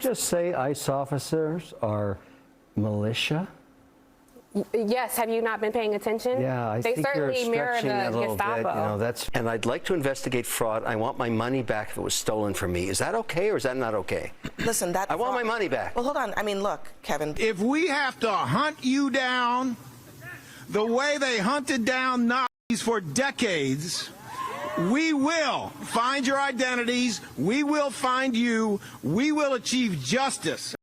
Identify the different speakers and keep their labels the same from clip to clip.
Speaker 1: just say ICE officers are militia?
Speaker 2: Yes, have you not been paying attention?
Speaker 1: Yeah, I
Speaker 2: they
Speaker 1: think
Speaker 2: certainly
Speaker 1: you're
Speaker 2: mirror
Speaker 1: stretching
Speaker 2: the
Speaker 1: a little
Speaker 2: Gestapo.
Speaker 1: bit. You know, that's, and I'd like to investigate fraud. I want my money back if it was stolen from me. Is that okay or is that not okay?
Speaker 3: Listen,
Speaker 1: I want my money back.
Speaker 3: Well, hold on. I mean, look, Kevin.
Speaker 4: If we have to hunt you down the way they hunted down Nazis for decades, we will find your identities. We will find you. We will achieve justice.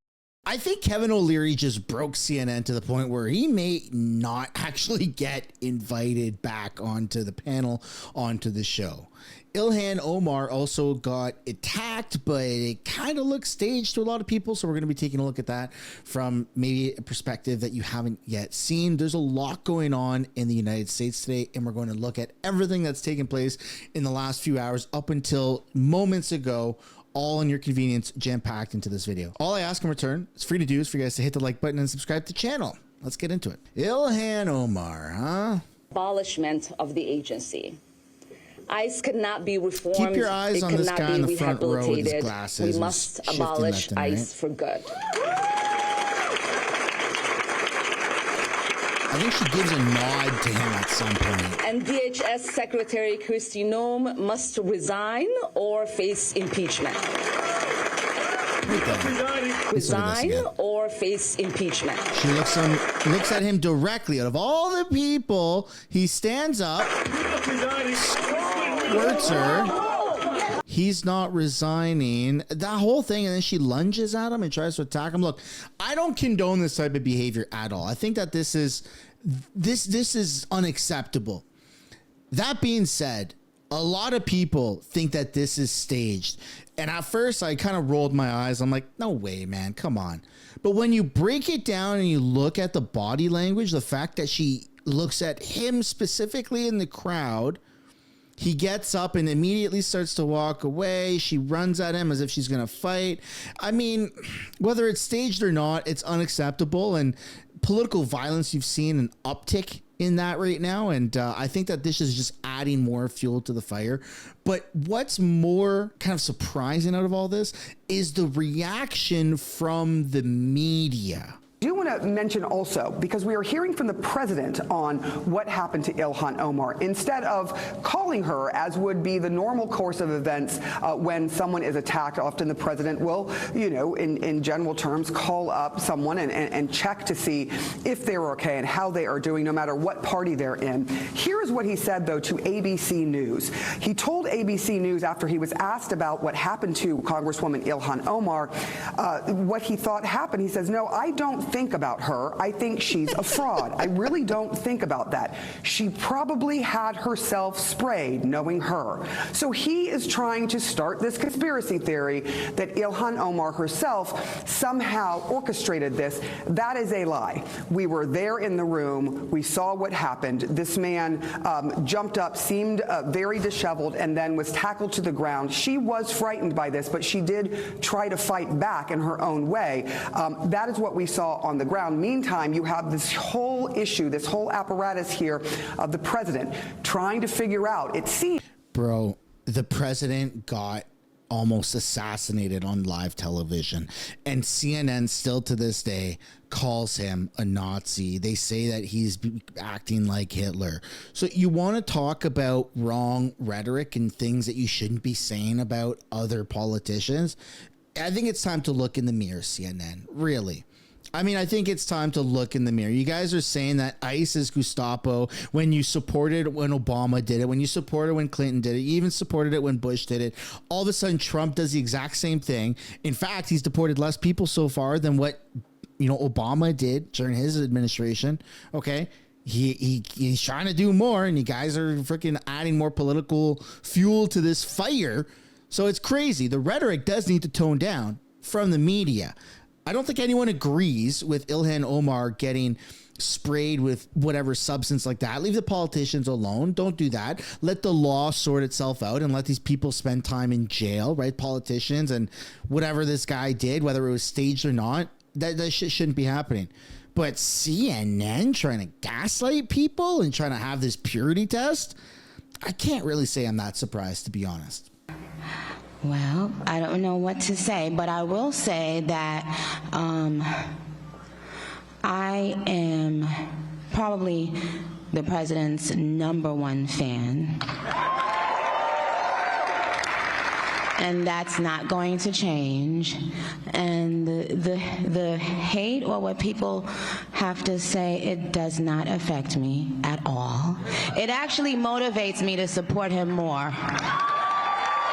Speaker 5: I think Kevin O'Leary just broke CNN to the point where he may not actually get invited back onto the panel, onto the show. Ilhan Omar also got attacked, but it kind of looks staged to a lot of people. So we're going to be taking a look at that from maybe a perspective that you haven't yet seen. There's a lot going on in the United States today, and we're going to look at everything that's taken place in the last few hours up until moments ago, all in your convenience, jam-packed into this video. All I ask in return, it's free to do, is for you guys to hit the like button and subscribe to the channel. Let's get into it. Ilhan Omar, huh?
Speaker 6: Abolishment of the agency. ICE could not be reformed.
Speaker 5: Keep your eyes on this guy in the front row with his glasses.
Speaker 6: We must abolish ICE for good.
Speaker 5: I think she gives a nod to him at some point.
Speaker 6: And DHS Secretary Kristi Noem must resign or face impeachment. Resign or face impeachment.
Speaker 5: She looks at him directly. Out of all the people, he stands up, squirts her. He's not resigning. That whole thing, and then she lunges at him and tries to attack him. Look, I don't condone this type of behavior at all. I think that this is unacceptable. That being said, a lot of people think that this is staged. And at first I kind of rolled my eyes. I'm like, no way, man, come on. But when you break it down and you look at the body language, the fact that she looks at him specifically in the crowd, he gets up and immediately starts to walk away. She runs at him as if she's going to fight. I mean, whether it's staged or not, it's unacceptable. And political violence, you've seen an uptick in that right now. And I think that this is just adding more fuel to the fire. But what's more kind of surprising out of all this is the reaction from the media.
Speaker 7: I do want to mention also, because we are hearing from the president on what happened to Ilhan Omar, instead of calling her, as would be the normal course of events when someone is attacked, often the president will, you know, in general terms, call up someone and check to see if they're okay and how they are doing, no matter what party they're in. Here's what he said, though, to ABC News. He told ABC News, after he was asked about what happened to Congresswoman Ilhan Omar, what he thought happened. He says, no, I don't think about her. I think she's a fraud. I really don't think about that. She probably had herself sprayed, knowing her. So he is trying to start this conspiracy theory that Ilhan Omar herself somehow orchestrated this. That is a lie. We were there in the room. We saw what happened. This man jumped up, seemed very disheveled, and then was tackled to the ground. She was frightened by this, but she did try to fight back in her own way. That is what we saw on the ground. Meantime, you have this whole issue, this whole apparatus here of the president trying to figure out, it seems.
Speaker 5: Bro, the president got almost assassinated on live television, and CNN still to this day calls him a Nazi. They say that he's acting like Hitler. So you want to talk about wrong rhetoric and things that you shouldn't be saying about other politicians? I think it's time to look in the mirror, CNN. Really. I mean, I think it's time to look in the mirror. You guys are saying that ICE is Gestapo when you supported when Obama did it, when you supported when Clinton did it, you even supported it when Bush did it. All of a sudden, Trump does the exact same thing. In fact, he's deported less people so far than what, you know, Obama did during his administration. Okay. He's trying to do more, and you guys are freaking adding more political fuel to this fire. So it's crazy. The rhetoric does need to tone down from the media. I don't think anyone agrees with Ilhan Omar getting sprayed with whatever substance like that. Leave the politicians alone. Don't do that. Let the law sort itself out and let these people spend time in jail, right? Politicians and whatever this guy did, whether it was staged or not, that shit shouldn't be happening. But CNN trying to gaslight people and trying to have this purity test, I can't really say I'm that surprised, to be honest.
Speaker 3: Well, I don't know what to say, but I will say that I am probably the president's #1 fan. And that's not going to change. And the hate or what people have to say, it does not affect me at all. It actually motivates me to support him more.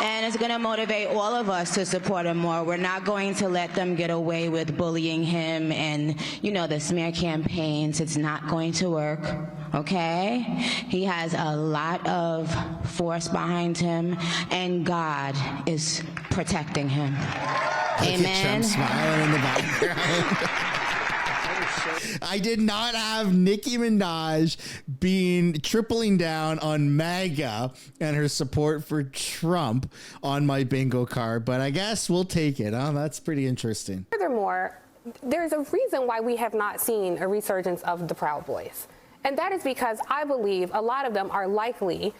Speaker 3: And it's going to motivate all of us to support him more. We're not going to let them get away with bullying him and, you know, the smear campaigns. It's not going to work, okay? He has a lot of force behind him, and God is protecting him. Amen.
Speaker 5: Trump smiling in the background. I did not have Nicki Minaj tripling down on MAGA and her support for Trump on my bingo card, but I guess we'll take it. Oh, that's pretty interesting.
Speaker 2: Furthermore, there's a reason why we have not seen a resurgence of the Proud Boys. And that is because I believe a lot of them are likely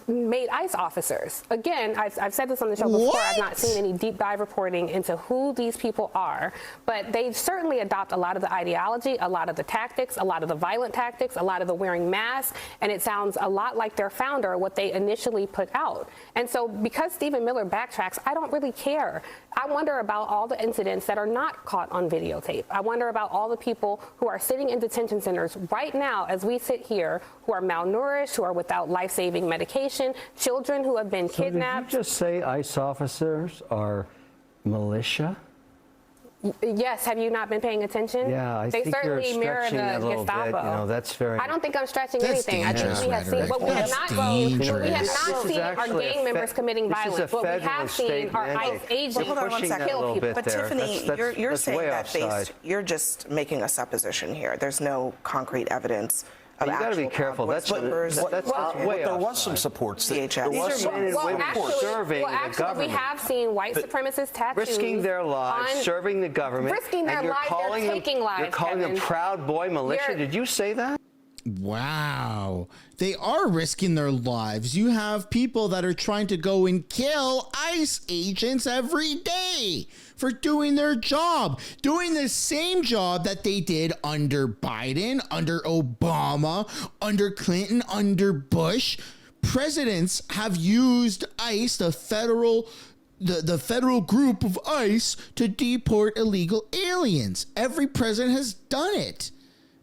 Speaker 2: made ICE officers. Again, I've said this on the show before.
Speaker 5: What?
Speaker 2: I've not seen any deep dive reporting into who these people are, but they certainly adopt a lot of the ideology, a lot of the tactics, a lot of the violent tactics, a lot of the wearing masks, and it sounds a lot like their founder, what they initially put out. And so because Stephen Miller backtracks, I don't really care. I wonder about all the incidents that are not caught on videotape. I wonder about all the people who are sitting in detention centers right now as we sit here, who are malnourished, who are without life-saving medication, children who have been kidnapped.
Speaker 1: Did you just say ICE officers are militia?
Speaker 2: Yes, have you not been paying attention?
Speaker 1: Yeah, I
Speaker 2: they
Speaker 1: think
Speaker 2: certainly
Speaker 1: you're
Speaker 2: mirror
Speaker 1: stretching
Speaker 2: the
Speaker 1: a little
Speaker 2: Gestapo.
Speaker 1: bit. You know, that's very.
Speaker 2: I don't think I'm stretching
Speaker 5: That's
Speaker 2: anything. I think
Speaker 5: dangerous
Speaker 2: we have seen,
Speaker 5: rhetoric.
Speaker 2: what we have
Speaker 5: That's
Speaker 2: not seen are gang members committing violence. What we have seen are ICE agents
Speaker 8: Hold on one second.
Speaker 2: kill people.
Speaker 8: But Tiffany, you're saying
Speaker 1: way
Speaker 8: that
Speaker 1: offside.
Speaker 8: you're just making a supposition here. There's no concrete evidence of
Speaker 1: You got to be
Speaker 8: actual
Speaker 1: careful.
Speaker 8: Proud
Speaker 1: That's
Speaker 8: Boys members.
Speaker 1: way
Speaker 9: there was
Speaker 1: offside.
Speaker 9: some supports. There
Speaker 8: DHS.
Speaker 9: was
Speaker 8: These are
Speaker 9: some
Speaker 1: men and women serving the
Speaker 2: actually, we
Speaker 1: government.
Speaker 2: have seen white supremacist tattoos.
Speaker 1: Risking their lives,
Speaker 2: on-
Speaker 1: serving the government.
Speaker 2: Risking their
Speaker 1: and you're
Speaker 2: lives, they're
Speaker 1: calling them,
Speaker 2: taking lives,
Speaker 1: You're calling them
Speaker 2: Kevin.
Speaker 1: Proud Boy militia.
Speaker 2: You're-
Speaker 1: Did you say that?
Speaker 5: Wow. They are risking their lives. You have people that are trying to go and kill ICE agents every day for doing their job, doing the same job that they did under Biden, under Obama, under Clinton, under Bush. Presidents have used ICE, the federal group of ICE, to deport illegal aliens. Every president has done it.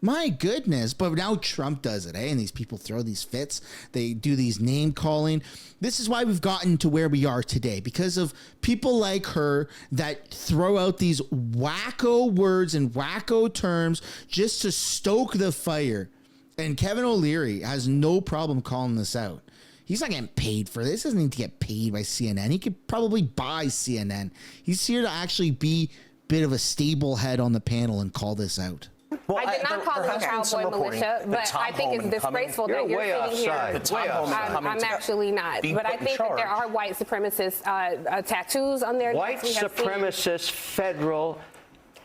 Speaker 5: My goodness. But now Trump does it, eh? And these people throw these fits. They do these name calling. This is why we've gotten to where we are today, because of people like her that throw out these wacko words and wacko terms just to stoke the fire. And Kevin O'Leary has no problem calling this out. He's not getting paid for this. He doesn't need to get paid by CNN. He could probably buy CNN. He's here to actually be a bit of a stable head on the panel and call this out.
Speaker 9: Well,
Speaker 2: I did not call them Proud Boy militia, but I think it's disgraceful that you're sitting here. I'm actually not. But I think that there are white supremacist tattoos on there.
Speaker 1: White supremacist federal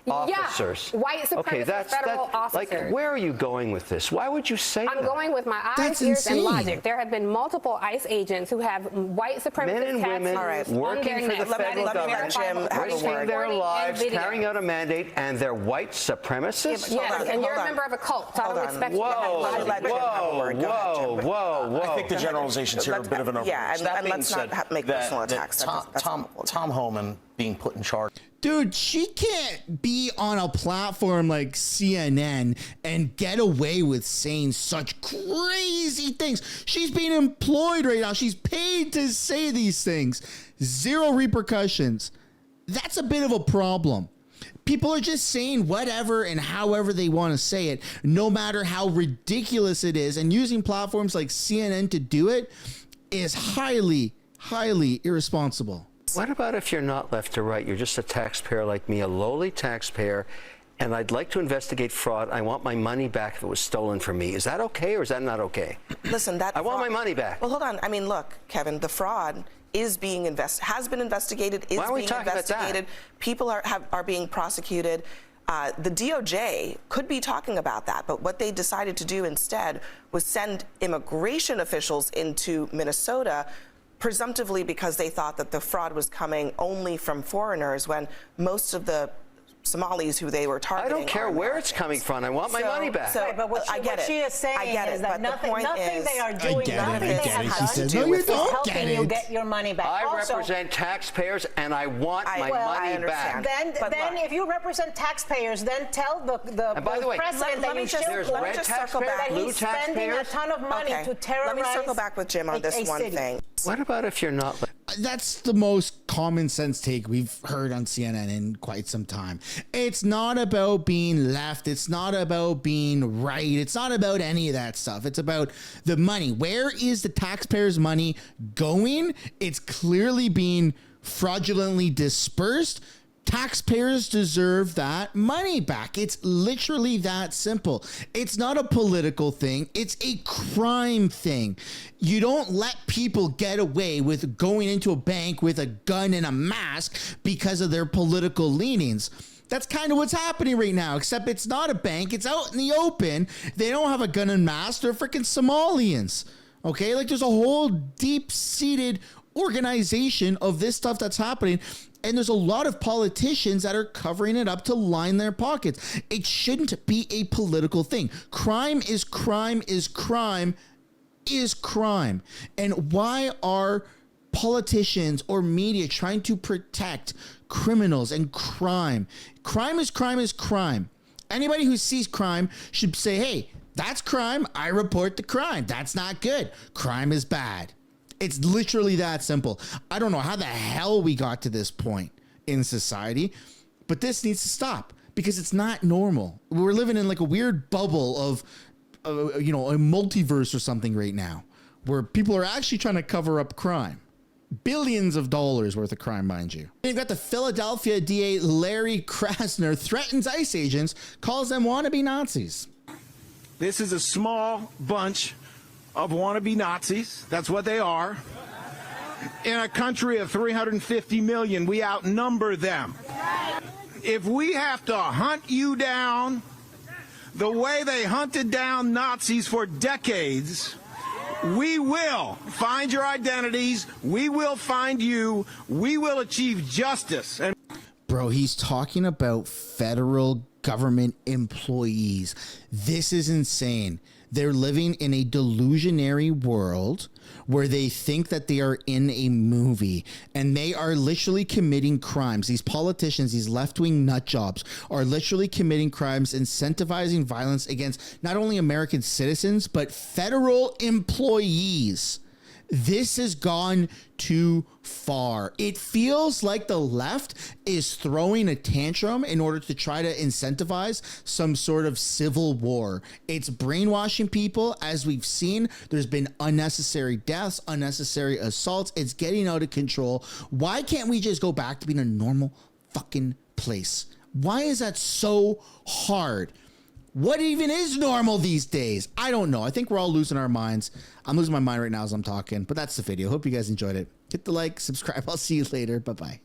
Speaker 1: officers.
Speaker 2: Yeah, white supremacist federal officers.
Speaker 1: Like, where are you going with this? Why would you say that?
Speaker 2: I'm going with my eyes,
Speaker 5: That's
Speaker 2: ears, and
Speaker 5: insane.
Speaker 2: logic. There have been multiple ICE agents who have white supremacist
Speaker 1: Men and women
Speaker 2: tattoos on
Speaker 1: working
Speaker 2: their
Speaker 1: for the
Speaker 2: necks.
Speaker 1: federal
Speaker 2: That is
Speaker 1: government,
Speaker 2: verifiable.
Speaker 1: risking their lives,
Speaker 2: And video.
Speaker 1: carrying out a mandate, and they're white supremacists?
Speaker 2: Yes, and you're a member of a cult, so I don't expect you to have logic.
Speaker 1: Whoa.
Speaker 9: I think the generalizations here are a bit of an overreach.
Speaker 8: Yeah, and
Speaker 9: That being
Speaker 8: let's
Speaker 9: said,
Speaker 8: not make personal attacks. That's
Speaker 9: Tom Homan being put in charge.
Speaker 5: Dude, she can't be on a platform like CNN and get away with saying such crazy things. She's being employed right now. She's paid to say these things. Zero repercussions. That's a bit of a problem. People are just saying whatever and however they want to say it, no matter how ridiculous it is. And using platforms like CNN to do it is highly, highly irresponsible.
Speaker 1: What about if you're not left or right? You're just a taxpayer like me, a lowly taxpayer, and I'd like to investigate fraud. I want my money back if it was stolen from me. Is that okay or is that not okay?
Speaker 8: Listen,
Speaker 1: I want my money back.
Speaker 8: Well, hold on. I mean, look, Kevin, the fraud is being has been investigated, is
Speaker 1: Why are we
Speaker 8: being
Speaker 1: talking about that?
Speaker 8: investigated. People are being prosecuted. The DOJ could be talking about that, but what they decided to do instead was send immigration officials into Minnesota presumptively because they thought that the fraud was coming only from foreigners, when most of the Somalis who they were targeting.
Speaker 1: I don't care where it's coming from. I want my money back.
Speaker 8: So,
Speaker 10: right, but what she is saying is that nothing they are doing, nothing they have done is helping you get your money back.
Speaker 1: I represent taxpayers, and I want my money back.
Speaker 10: Then if you represent taxpayers, then tell the president that you should
Speaker 8: circle back.
Speaker 10: That he's spending a ton of money to terrorize.
Speaker 8: Let me circle back with Jim on this one thing.
Speaker 1: What about if you're not?
Speaker 5: That's the most common sense take we've heard on CNN in quite some time. It's not about being left. It's not about being right. It's not about any of that stuff. It's about the money. Where is the taxpayers' money going? It's clearly being fraudulently dispersed. Taxpayers deserve that money back. It's literally that simple. It's not a political thing. It's a crime thing. You don't let people get away with going into a bank with a gun and a mask because of their political leanings. That's kind of what's happening right now, except it's not a bank. It's out in the open. They don't have a gun and mask. They're freaking Somalians. Okay? Like, there's a whole deep-seated organization of this stuff that's happening. And there's a lot of politicians that are covering it up to line their pockets. It shouldn't be a political thing. Crime is crime is crime is crime. And why are politicians or media trying to protect criminals and crime? Crime is crime is crime. Anybody who sees crime should say, hey, that's crime. I report the crime. That's not good. Crime is bad. It's literally that simple. I don't know how the hell we got to this point in society, but this needs to stop because it's not normal. We're living in like a weird bubble of, a multiverse or something right now where people are actually trying to cover up crime. Billions of dollars worth of crime, mind you. You've got the Philadelphia DA Larry Krasner threatens ICE agents, calls them wannabe Nazis.
Speaker 4: This is a small bunch of wannabe Nazis. That's what they are. In a country of 350 million, we outnumber them. If we have to hunt you down the way they hunted down Nazis for decades, we will find your identities. We will find you. We will achieve justice. And
Speaker 5: bro, he's talking about federal government employees. This is insane. They're living in a delusionary world where they think that they are in a movie and they are literally committing crimes. These politicians, these left-wing nut jobs are literally committing crimes, incentivizing violence against not only American citizens, but federal employees. This has gone too far. It feels like the left is throwing a tantrum in order to try to incentivize some sort of civil war. It's brainwashing people. As we've seen, there's been unnecessary deaths, unnecessary assaults. It's getting out of control. Why can't we just go back to being a normal fucking place? Why is that so hard? What even is normal these days? I don't know. I think we're all losing our minds. I'm losing my mind right now as I'm talking, but that's the video. Hope you guys enjoyed it. Hit the like, subscribe. I'll see you later. Bye-bye.